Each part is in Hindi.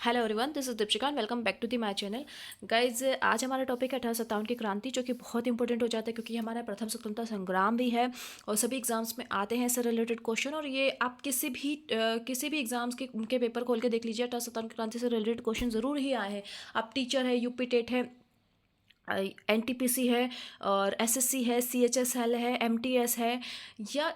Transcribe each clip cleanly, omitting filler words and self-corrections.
Hello everyone, this is Deepika and welcome back to the my channel. Guys, आज हमारा टॉपिक है 1857 की क्रांति, जो कि बहुत इंपॉर्टेंट हो जाता है क्योंकि हमारा प्रथम स्वतंत्रता संग्राम भी है और सभी एग्जाम्स में आते हैं इससे रिलेटेड क्वेश्चन। और ये आप किसी भी एग्जाम्स के उनके पेपर खोल के देख लीजिए, 1857 की क्रांति से रिलेटेड क्वेश्चन ज़रूर ही आए हैं। आप टीचर है, यूपी टेट है, एनटीपीसी है और एसएससी है, सीएचएसएल है, एमटीएस है, या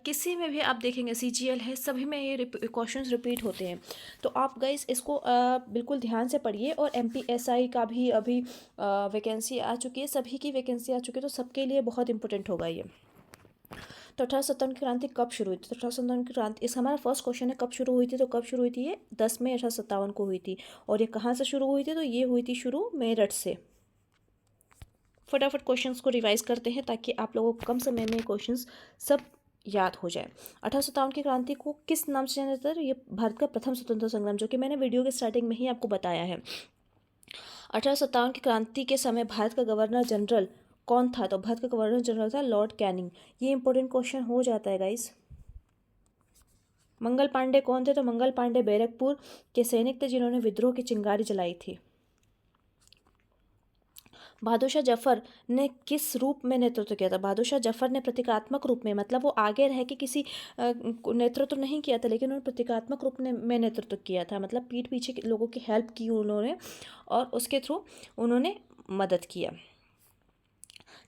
किसी में भी आप देखेंगे सीजीएल है, सभी में ये क्वेश्चंस रिपीट होते हैं। तो आप गाइस इसको बिल्कुल ध्यान से पढ़िए। और एमपीएसआई का भी अभी वैकेंसी आ चुकी है, सभी की वैकेंसी आ चुकी है, तो सबके लिए बहुत इंपॉर्टेंट होगा ये। तो 1857 की क्रांति कब शुरू हुई थी? तो 1857 की क्रांति, इस हमारा फर्स्ट क्वेश्चन है कब शुरू हुई थी। तो कब शुरू हुई थी? ये 10 मई 1857 को हुई थी। और ये कहाँ से शुरू हुई थी? तो ये हुई थी शुरू मेरठ से। फटाफट क्वेश्चंस को रिवाइज करते हैं ताकि आप लोगों को कम समय में क्वेश्चंस सब याद हो जाए। 1857 की क्रांति को किस नाम से जाना जाता है? ये भारत का प्रथम स्वतंत्रता संग्राम, जो कि मैंने वीडियो के स्टार्टिंग में ही आपको बताया है। 1857 की क्रांति के समय भारत का गवर्नर जनरल कौन था? तो भारत का गवर्नर जनरल था लॉर्ड कैनिंग। ये इंपॉर्टेंट क्वेश्चन हो जाता है गाइस। मंगल पांडे कौन थे? तो मंगल पांडे बैरकपुर के सैनिक थे जिन्होंने विद्रोह की चिंगारी जलाई थी। बहादुर शाह जफर ने किस रूप में नेतृत्व किया था? बहादुर शाह जफर ने प्रतीकात्मक रूप में, मतलब वो आगे रह के किसी नेतृत्व नहीं किया था, लेकिन उन्होंने प्रतीकात्मक रूप में नेतृत्व किया था। मतलब पीठ पीछे लोगों की हेल्प की उन्होंने और उसके थ्रू उन्होंने मदद किया।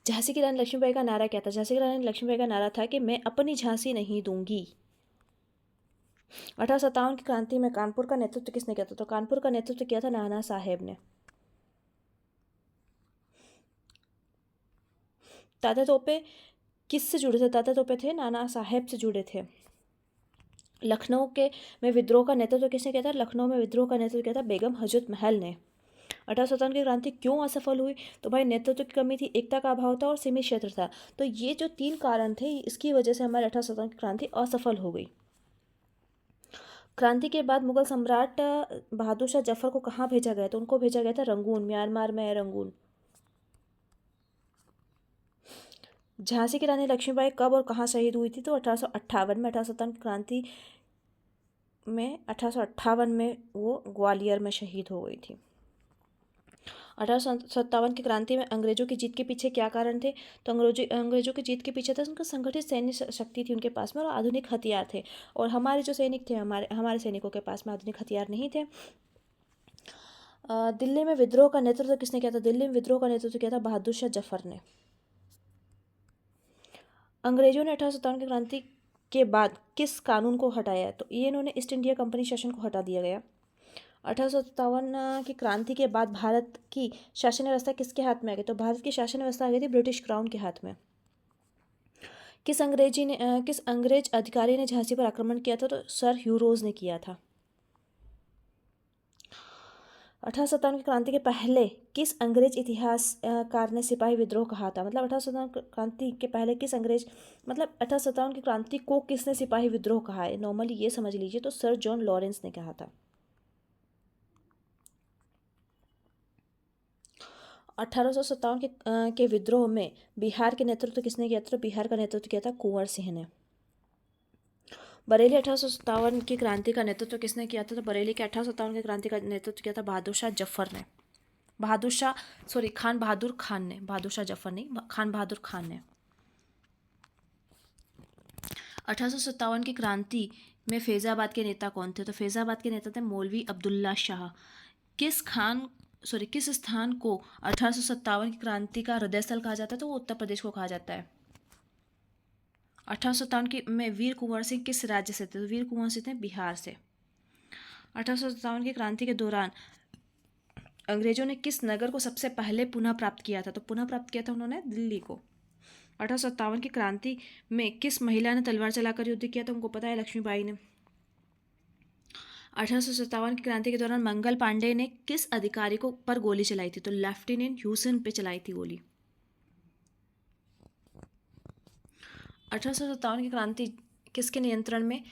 झांसी की रानी लक्ष्मीबाई का नारा क्या था? झांसी की रानी लक्ष्मीबाई का नारा था कि मैं अपनी झांसी नहीं दूंगी। 1857 की क्रांति में कानपुर का नेतृत्व किसने किया था? तो कानपुर का नेतृत्व किया था नाना साहेब ने। तात्या तोपे किससे जुड़े थे? तात्या तोपे थे नाना साहेब से जुड़े थे। लखनऊ के में विद्रोह का नेतृत्व किसने किया था? लखनऊ में विद्रोह का नेतृत्व किया था बेगम हजरत महल ने। 1857 की क्रांति क्यों असफल हुई? तो भाई नेतृत्व की कमी थी, एकता का अभाव था और सीमित क्षेत्र था। तो ये जो 3 कारण थे, इसकी वजह से हमारे 1857 की क्रांति असफल हो गई। क्रांति के बाद मुगल सम्राट बहादुर शाह जफर को कहाँ भेजा गया? तो उनको भेजा गया था रंगून, म्यांमार में है रंगून। झांसी की रानी लक्ष्मीबाई कब और कहाँ शहीद हुई थी? तो 1858 में। 1857 की क्रांति में 1858 में वो ग्वालियर में शहीद हो गई थी। 1857 की क्रांति में अंग्रेजों की जीत के पीछे क्या कारण थे? तो अंग्रेजों की जीत के पीछे था उनका संगठित सैन्य शक्ति थी उनके पास में, और आधुनिक हथियार थे। और हमारे जो सैनिक थे, हमारे सैनिकों के पास में आधुनिक हथियार नहीं थे। दिल्ली में विद्रोह का नेतृत्व किसने किया था? दिल्ली में विद्रोह का नेतृत्व किया था बहादुर शाह जफर ने। अंग्रेजों ने 1857 की क्रांति के बाद किस कानून को हटाया? तो ये इन्होंने ईस्ट इंडिया कंपनी शासन को हटा दिया गया। 1857 की क्रांति के बाद भारत की शासन व्यवस्था किसके हाथ में आ गई? तो भारत की शासन व्यवस्था आ गई थी ब्रिटिश क्राउन के हाथ में। किस अंग्रेज अधिकारी ने झांसी पर आक्रमण किया था? तो सर ह्यूरोज ने किया था। 1857 की क्रांति के पहले किस अंग्रेज इतिहासकार ने सिपाही विद्रोह कहा था? मतलब 1857 क्रांति के पहले किस अंग्रेज, मतलब 1857 की क्रांति को किसने सिपाही विद्रोह कहा है? नॉर्मली ये समझ लीजिए, तो सर जॉन लॉरेंस ने कहा था। 1857 के विद्रोह में बिहार के नेतृत्व किसने किया था? तो बिहार का नेतृत्व किया था कुंवर सिंह ने। बरेली 1857 की क्रांति का नेतृत्व किसने किया था? तो बरेली के 1857 की क्रांति का नेतृत्व किया था बहादुर शाह जफर ने। खान बहादुर खान ने, बहादुर शाह जफर नहीं, खान बहादुर खान ने। 1857 की क्रांति में फैजाबाद के नेता कौन थे? तो फैजाबाद के नेता थे मौलवी अब्दुल्ला शाह। किस स्थान को 1857 की क्रांति का हृदय स्थल कहा जाता है? तो वो उत्तर प्रदेश को कहा जाता है। 1857 की में वीर कुंवर सिंह किस राज्य से थे? तो वीर कुंवर सिंह थे बिहार से। 1857 की क्रांति के दौरान अंग्रेजों ने किस नगर को सबसे पहले पुनः प्राप्त किया था? तो पुनः प्राप्त किया था उन्होंने दिल्ली को। 1857 की क्रांति में किस महिला ने तलवार चलाकर युद्ध किया? तो उनको पता है, लक्ष्मीबाई ने। 1857 की क्रांति के दौरान मंगल पांडे ने किस अधिकारी को पर गोली चलाई थी? तो लेफ्टिनेंट ह्यूसन पे चलाई थी गोली। 1857 की क्रांति किसके नियंत्रण में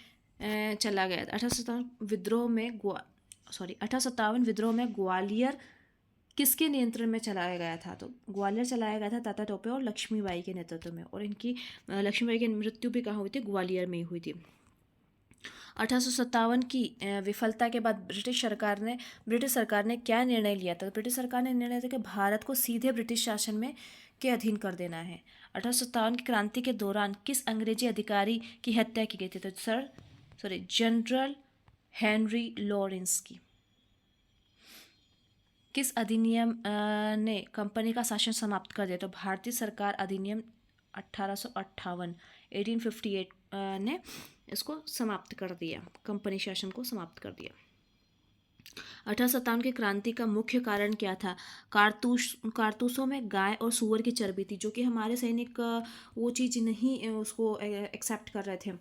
चला गया? 1857 विद्रोह में ग्वालियर किसके नियंत्रण में चलाया गया था? तो ग्वालियर चलाया गया था तात्या टोपे और लक्ष्मीबाई के नेतृत्व में। और इनकी लक्ष्मीबाई की मृत्यु भी कहाँ हुई थी? ग्वालियर में ही हुई थी। 1857 की विफलता के बाद ब्रिटिश सरकार ने क्या निर्णय लिया था? ब्रिटिश सरकार ने निर्णय लिया कि भारत को सीधे ब्रिटिश शासन में के अधीन कर देना है। 1857 की क्रांति के दौरान किस अंग्रेजी अधिकारी की हत्या की गई थी? तो जनरल हेनरी लॉरेंस की। किस अधिनियम ने कंपनी का शासन समाप्त कर दिया? तो भारतीय सरकार अधिनियम 1858 1858 ने इसको समाप्त कर दिया, कंपनी शासन को समाप्त कर दिया। 1857 की क्रांति का मुख्य कारण क्या था? कारतूसों में गाय और सूअर की चर्बी थी, जो कि हमारे सैनिक वो चीज़ नहीं उसको एक्सेप्ट कर रहे थे,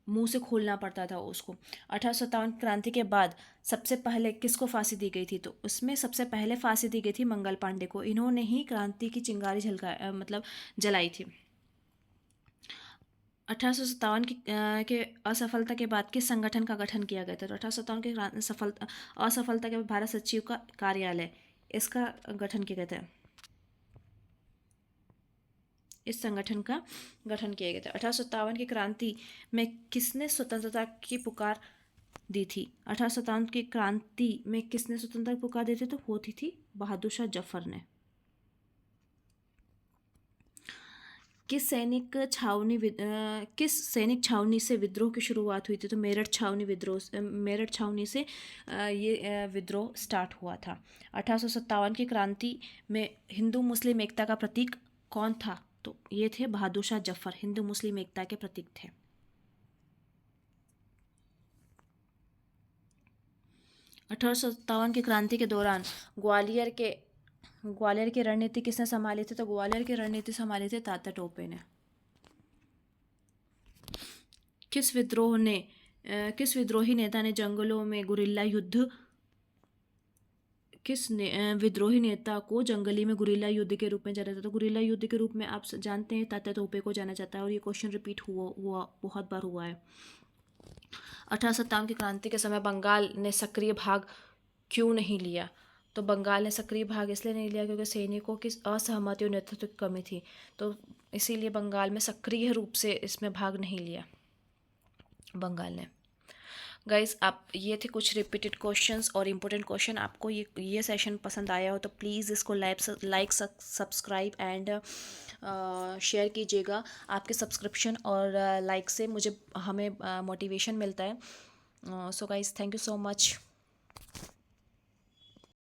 मुंह से खोलना पड़ता था उसको। 1857 क्रांति के बाद सबसे पहले किसको फांसी दी गई थी? तो उसमें सबसे पहले फांसी दी गई थी मंगल पांडे को। इन्होंने ही क्रांति की चिंगारी मतलब जलाई थी। 1857 के असफलता के बाद किस संगठन का गठन किया गया था? तो 1857 के असफलता के बाद भारत सचिव का कार्यालय, इसका गठन किया गया था। इस संगठन का गठन किया गया था। 1857 की क्रांति में किसने स्वतंत्रता की पुकार दी थी? 1857 की क्रांति में किसने स्वतंत्रता की पुकार दी थी? तो होती थी बहादुर शाह जफर ने। किस सैनिक छावनी से विद्रोह की शुरुआत हुई थी? तो मेरठ छावनी से ये विद्रोह स्टार्ट हुआ था। 1857 की क्रांति में हिंदू मुस्लिम एकता का प्रतीक कौन था? तो ये थे बहादुर शाह जफर, हिंदू मुस्लिम एकता के प्रतीक थे। 1857 की क्रांति के दौरान ग्वालियर की रणनीति किसने संभाली थी? तो ग्वालियर की रणनीति संभाली थी तात्या टोपे ने। किस विद्रोही नेता ने जंगलों में गुरिल्ला युद्ध विद्रोही नेता को जंगली में गुरिल्ला युद्ध के रूप में जाना जाता है? तो गुरिल्ला युद्ध के रूप में आप जानते हैं तात्या तोपे को जाना जाता है, और ये क्वेश्चन रिपीट हुआ बहुत बार हुआ है। 1857 की क्रांति के समय बंगाल ने सक्रिय भाग क्यों नहीं लिया? तो बंगाल ने सक्रिय भाग इसलिए नहीं लिया क्योंकि सैनिकों की असहमति और नेतृत्व की कमी थी, तो इसीलिए बंगाल में सक्रिय रूप से इसमें भाग नहीं लिया बंगाल ने। गाइस, आप ये थे कुछ रिपीटेड क्वेश्चंस और इम्पोर्टेंट क्वेश्चन। आपको ये सेशन पसंद आया हो तो प्लीज़ इसको लाइक सब्सक्राइब एंड शेयर कीजिएगा। आपके सब्सक्रिप्शन और लाइक से हमें मोटिवेशन मिलता है। So guys, thank you so much.